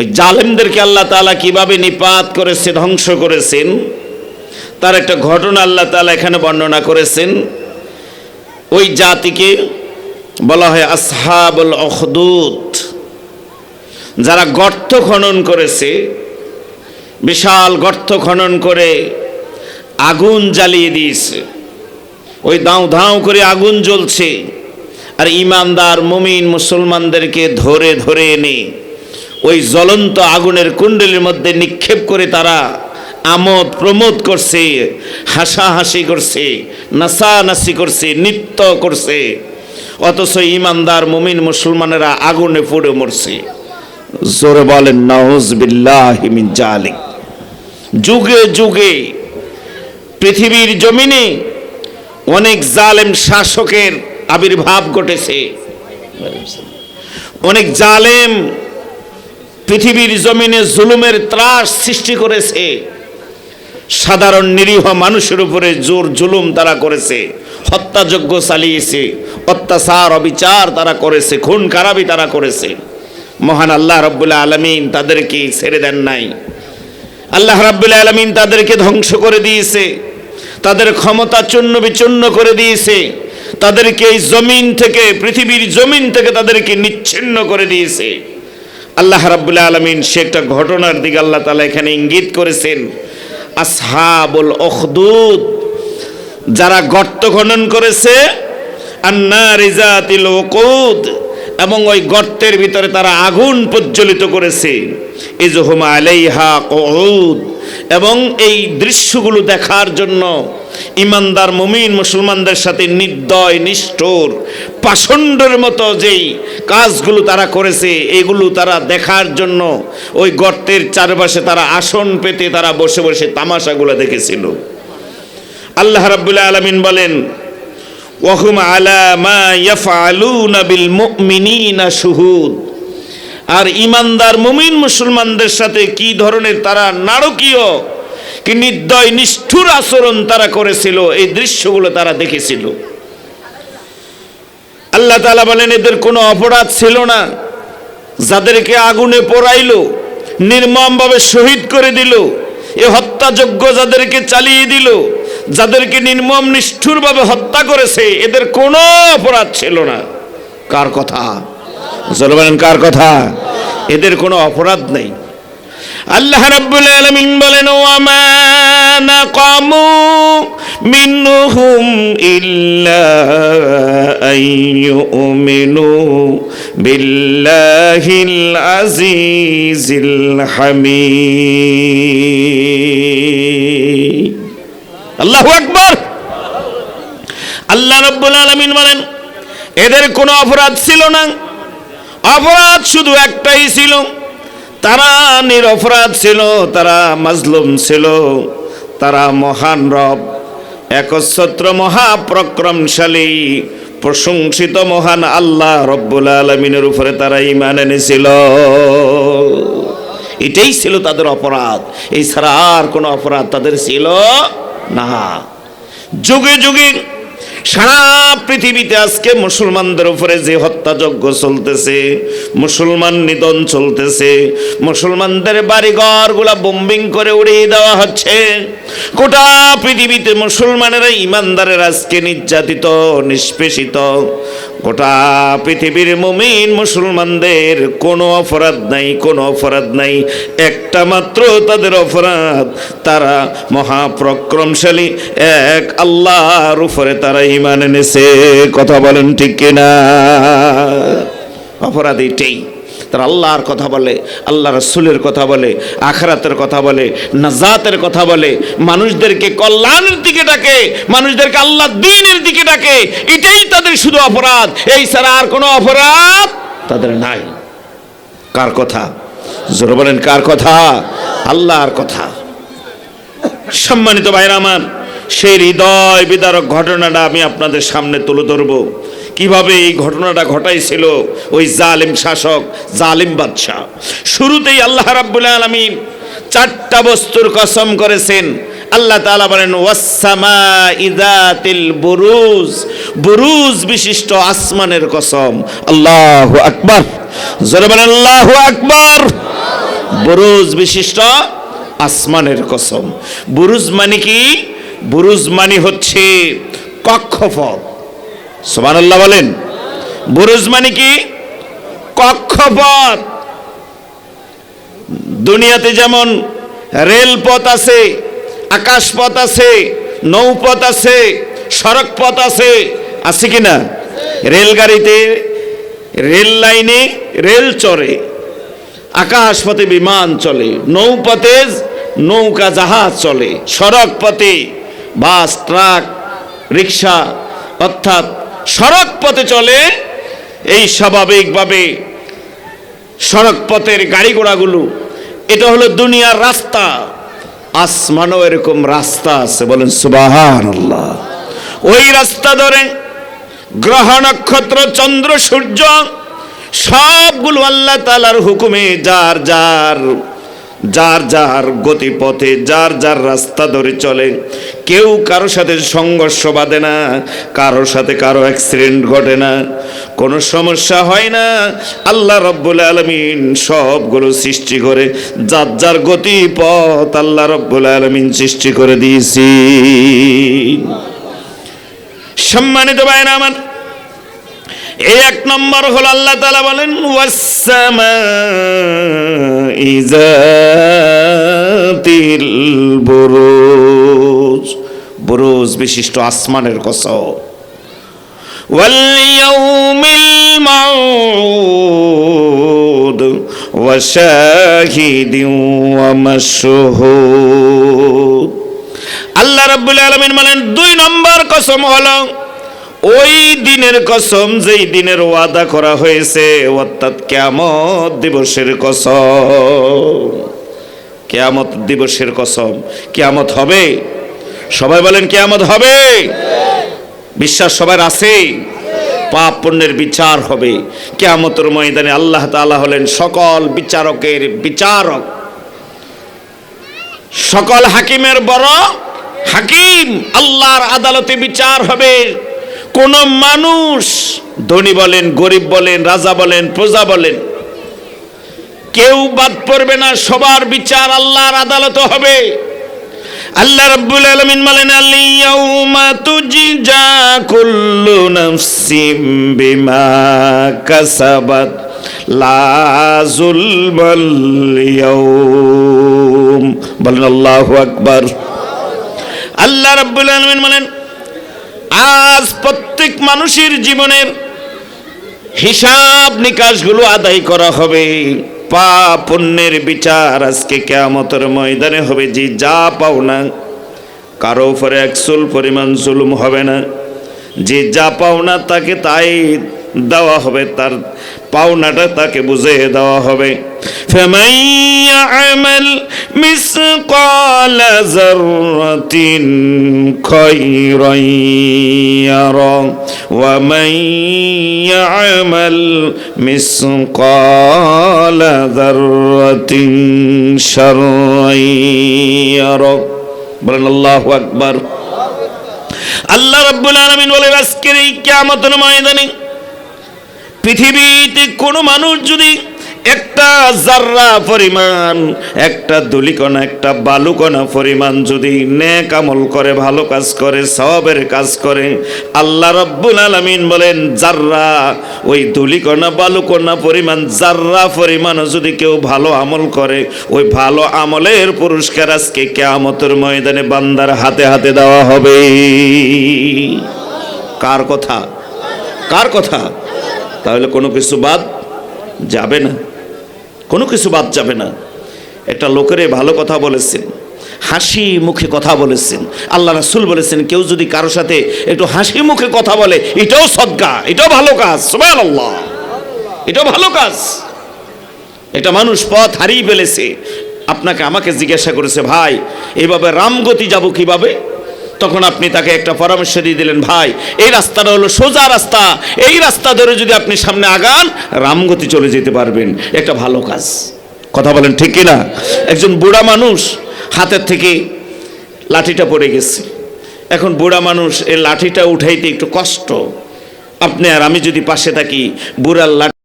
ওই জালেমদেরকে আল্লাহ তাআলা কিভাবে নিপাত করেছে, ধ্বংস করেছেন, তার একটা ঘটনা আল্লাহ তাআলা এখানে বর্ণনা করেছেন। ওই জাতিকে বলা হয় আসহাবুল উখদুদ, যারা গর্ত খনন করেছে, বিশাল গর্ত খনন করে আগুন জ্বালিয়ে দিয়েছে। ওই দাউ ধাউ করে আগুন জ্বলছে, আর ইমানদার মুমিন মুসলমানদেরকে ধরে ধরে এনে ওই জ্বলন্ত আগুনের কুণ্ডলীর মধ্যে নিক্ষেপ করে তারা আমোদ প্রমোদ করছে, হাসাহাসি করছে, নাচানাচি করছে, নৃত্য করছে। অথচ ইমানদার মুমিন মুসলমানেরা আগুনে পুড়ে মরছে। জোরে বলেন নাউজুবিল্লাহি মিন জালিক। যুগে যুগে পৃথিবীর জমিনে অনেক জালেম শাসকের আবির্ভাব ঘটেছে, অনেক জালেম পৃথিবীর জমিনে জুলুমের ত্রাস সৃষ্টি করেছে। সাধারণ নিরীহ মানুষের উপরে জোর জুলুম তারা করেছে, হত্যাযজ্ঞ চালিয়েছে, অত্যাচার অবিচার তারা করেছে, খুন খারাপি তারা করেছে। মহান আল্লাহ রাব্বুল আলামিন তাদেরকে ছেড়ে দেন নাই। আল্লাহ রাব্বুল আলামিন তাদেরকে ধ্বংস করে দিয়েছে, তাদের ক্ষমতা চূর্ণ বিচূর্ণ করে দিয়েছে, তাদেরকে এই জমিন থেকে, পৃথিবীর জমিন থেকে তাদেরকে নিচ্ছিন্ন করে দিয়েছে। আল্লাহ রাব্বুল আলামিন সে একটা ঘটনার দিকে আল্লাহ তাআলা এখানে ইঙ্গিত করেছেন। আসহাবুল উখদুদ, যারা গর্ত খনন করেছে, আন্নারি যাতিল উকুদ, এবং ওই গর্তের ভিতরে তারা আগুন প্রজ্বলিত করেছে। ইজহুম আলাইহা কুউদ, এবং এই দৃশ্যগুলো দেখার জন্য ইমানদার মুমিন মুসলমানদের সাথে নির্দয় নিষ্ঠুর পাষণ্ডের মতো যেই কাজগুলো তারা করেছে, এগুলো তারা দেখার জন্য ওই গর্তের চারপাশে তারা আসন পেতে তারা বসে বসে তামাশাগুলো দেখেছিল। আল্লাহ রাব্বুল আলামিন বলেন, ওয়াহুম আলা মা ইয়াফআলুনা বিল মুমিনিনা শুহুদ, আর ইমানদার মুমিন মুসলমানদের সাথে কি ধরনের তারা নারকীয় কি নির্দয় নিষ্ঠুর আচরণ তারা করেছিল, এই দৃশ্যগুলো তারা দেখেছিল। আল্লাহ তাআলা বলেন, এদের কোনো অপরাধ ছিল না, যাদেরকে আগুনে পোড়াইল, নির্মমভাবে শহীদ করে দিল, এ হত্যাযজ্ঞ যাদেরকে চালিয়ে দিল, যাদেরকে নির্মম নিষ্ঠুরভাবে হত্যা করেছে, এদের কোনো অপরাধ ছিল না। কার কথা? জোরে বলেন কার কথা? এদের কোনো অপরাধ নেই। আল্লাহ রাব্বুল আলামিন বলেন, ওয়া মা নাকামু মিনহুম ইল্লা আইয়ুমিনু বিল্লাহিল আজিজিল হামিদ। আল্লাহু আকবার। আল্লাহ রাব্বুল আলামিন বলেন, এদের কোনো অপরাধ ছিল না, অপরাধ শুধু একটাই ছিল, তারা নিরপরাধ ছিল, তারা মাজলুম ছিল। তারা মহান রব, একচ্ছত্র মহাপরাক্রমশালী প্রশংসিত মহান আল্লাহ রব্বুল আলামিনের উপরে তারা ঈমান এনেছিল। এটাই ছিল তাদের অপরাধ, এই ছাড়া আর কোনো অপরাধ তাদের ছিল না। যুগে যুগে সারা পৃথিবীতে আজকে মুসলমানদের উপরে যে হত্যাযজ্ঞ চলতেছে, মুসলমান নিধন চলতেছে, মুসলমানদের বাড়িঘরগুলা বোম্বিং করে উড়িয়ে দেওয়া হচ্ছে, গোটা পৃথিবীতে মুসলমানেরা ইমানদারের আজকে নির্যাতিত নিষ্পেষিত। গোটা পৃথিবীর মুমিন মুসলমানদের কোনো অপরাধ নাই, কোনো অপরাধ নাই। একটা মাত্র তাদের অপরাধ, তারা মহাপরাক্রমশালী এক আল্লাহর উপরে তারা ঈমান এনেছে। কথা বলেন ঠিক কিনা? অপরাধ এটাই। তারা আল্লাহর কথা বলে, আল্লাহ রাসূলের কথা বলে, আখিরাতের কথা বলে, নাজাতের কথা বলে, মানুষদেরকে কল্যাণের দিকে ডাকে, মানুষদেরকে আল্লাহর দ্বীনের দিকে ডাকে। এটাই তাদের শুধু অপরাধ, এই ছাড়া আর কোনো অপরাধ তাদের নাই। কার কথা? জোরে বলেন কার কথা? আল্লাহর কথা। সম্মানিত ভাইরা আমার, সেই হৃদয় বিদারক ঘটনাটা আমি আপনাদের সামনে তুলে ধরব। কিভাবে এই ঘটনাটা ঘটাইছিল ওই জালিম শাসক, জালিম বাদশা। শুরুতেই আল্লাহ রাব্বুল আলামিন চারটা বস্তুর কসম করেছেন। আল্লাহ তাআলা বলেন, ওয়াস-সামাই যাতিল বুরুজ, বুরুজ বিশিষ্ট আসমানের কসম। আল্লাহু আকবার। জোরে বলেন আল্লাহু আকবার। বুরুজ বিশিষ্ট আসমানের কসম। বুরুজ মানে কি? বুরুজ মানে হচ্ছে কক্ষপথ। সুবহানাল্লাহ বলেন। বুরুজ মানে কি? কক্ষপথ। দুনিয়াতে যেমন রেলপথ আছে, আকাশপথ আছে, নৌপথ আছে, সড়ক পথ আছে, আছে কিনা? রেলগাড়িতে রেল লাইনে রেল চড়ে, আকাশপথে বিমান চলে, নৌপথে নৌকা জাহাজ চলে, সড়ক পথে বাস, ট্রাক, রিক্সা, অর্থাৎ সড়ক পথে চলে। এই স্বাভাবিকভাবে সড়ক পথের গাড়ি ঘোড়াগুলো, এটা হলো দুনিয়ার রাস্তা। আসমানও এরকম রাস্তা আছে, বলেন সুবহানাল্লাহ। ওই রাস্তা ধরে গ্রহ নক্ষত্র চন্দ্র সূর্য সবগুলো আল্লাহ তাআলার হুকুমে যার যার গতিপথে যার যার রাস্তা ধরে চলে। কেউ কারো সাথে সংঘর্ষ বাঁধে না, কারোর সাথে কারো অ্যাক্সিডেন্ট ঘটে না, কোনো সমস্যা হয় না। আল্লাহ রাব্বুল আলামিন সবগুলো সৃষ্টি করে যার যার গতিপথ আল্লাহ রাব্বুল আলামিন সৃষ্টি করে দিয়েছি। সম্মানিত ভাইরা আমার, এই এক নম্বর হলো আল্লাহ তাআলা বলেন ওয়াস-সামাই যাতিল বুরুজ, বুরুজ বিশিষ্ট আসমানের কসম। ওয়াল ইয়াউমিল মাউদ ওয়া শাহিদিন ওয়া মাশহুদ। আল্লাহ রাব্বুল আলামিন বলেন দুই নম্বর কসম হলো ওই দিনের কসম যেই দিনের ওয়াদা করা হয়েছে, অর্থাৎ কিয়ামত দিবসের কসম। কিয়ামত দিবসের কসম। কিয়ামত হবে? সবাই বলেন কিয়ামত হবে। বিশ্বাস সবার আছে? পাপ পুণ্যের বিচার হবে কিয়ামতের ময়দানে। আল্লাহ তাআলা হলেন সকল বিচারকের বিচারক, সকল হাকিমের বড় হাকিম। আল্লাহর আদালতে বিচার হবে। কোন মানুষ, ধনী বলেন, গরিব বলেন, রাজা বলেন, প্রজা বলেন, কেউ বাদ পড়বে না। সবার বিচার আল্লাহর আদালতে হবে। আল্লাহ রাব্বুল আলামিন বলেন আল ইয়াউমা তুজজা কুল্লু নাফসিম বিমা কাসাবাত লা যুলমাল ইয়াউম। বলেন আল্লাহু আকবার। আল্লাহ রাব্বুল আলামিন বলেন আজ প্রত্যেক মানুষের জীবনের হিসাব নিকাশগুলো আদায় করা হবে। পাপ পুণ্যের বিচার আজকে কিয়ামতের ময়দানে হবে। যে যা পাওনা, কারো উপরে এক চুল পরিমাণ জুলুম হবে না। যে যা পাওনা তাকে তাই দেওয়া হবে, তার পাওনাটা তাকে বুঝিয়ে দেওয়া হবে। ফামান ইয়া'মাল মিসকালা যাররাতিন খায়রান ইয়ারা ওয়া মান ইয়া'মাল মিসকালা যাররাতিন শাররান ইয়ারা। বলেন আল্লাহু আকবার। আল্লাহ রাব্বুল আলামিন বলেন আজকের এই কিয়ামতের ময়দানে পৃথিবীতে কোনো মানুষ যদি একটা জাররা পরিমাণ, একটা ধূলিকণা, একটা বালুকণা পরিমাণ যদি নেক আমল করে, ভালো কাজ করে, সওয়াবের কাজ করে, আল্লাহ রাব্বুল আলামিন বলেন জাররা, ওই ধূলিকণা বালুকণা পরিমাণ জাররা পরিমাণ যদি কেউ ভালো আমল করে, ওই ভালো আমলের পুরস্কার আজকে কিয়ামতের ময়দানে বান্দার হাতে হাতে দেওয়া হবে। কার কথা? কার কথা? তাহলে কোনো কিছু বাদ যাবে না, কোনো কিছু বাদ যাবে না। একটা লোকের ভালো কথা বলেছেন, হাসি মুখে কথা বলেছেন। আল্লাহ রাসূল বলেছেন কেউ যদি কারোর সাথে একটু হাসি মুখে কথা বলে, এটাও সদকা, এটাও ভালো কাজ। সুবহানাল্লাহ, এটাও ভালো কাজ। এটা মানুষ পথ হারিয়ে ফেলেছে, আপনাকে আমাকে জিজ্ঞাসা করেছে ভাই এইভাবে রামগতি যাব কিভাবে? তখন আপনি তাকে একটা পরামর্শ দিয়ে দিলেন, ভাই এই রাস্তাটা হলো সোজা রাস্তা, এই রাস্তা ধরে যদি আপনি সামনে আগান রামগতি চলে যেতে পারবেন। একটা ভালো কাজ। কথা বলেন ঠিক কিনা? একজন বুড়া মানুষ হাতের থেকে লাঠিটা পড়ে গেছে, এখন বুড়া মানুষ এই লাঠিটা উঠাইতে একটু কষ্ট। আপনি আর আমি যদি পাশে থাকি, বুড়ার লাঠি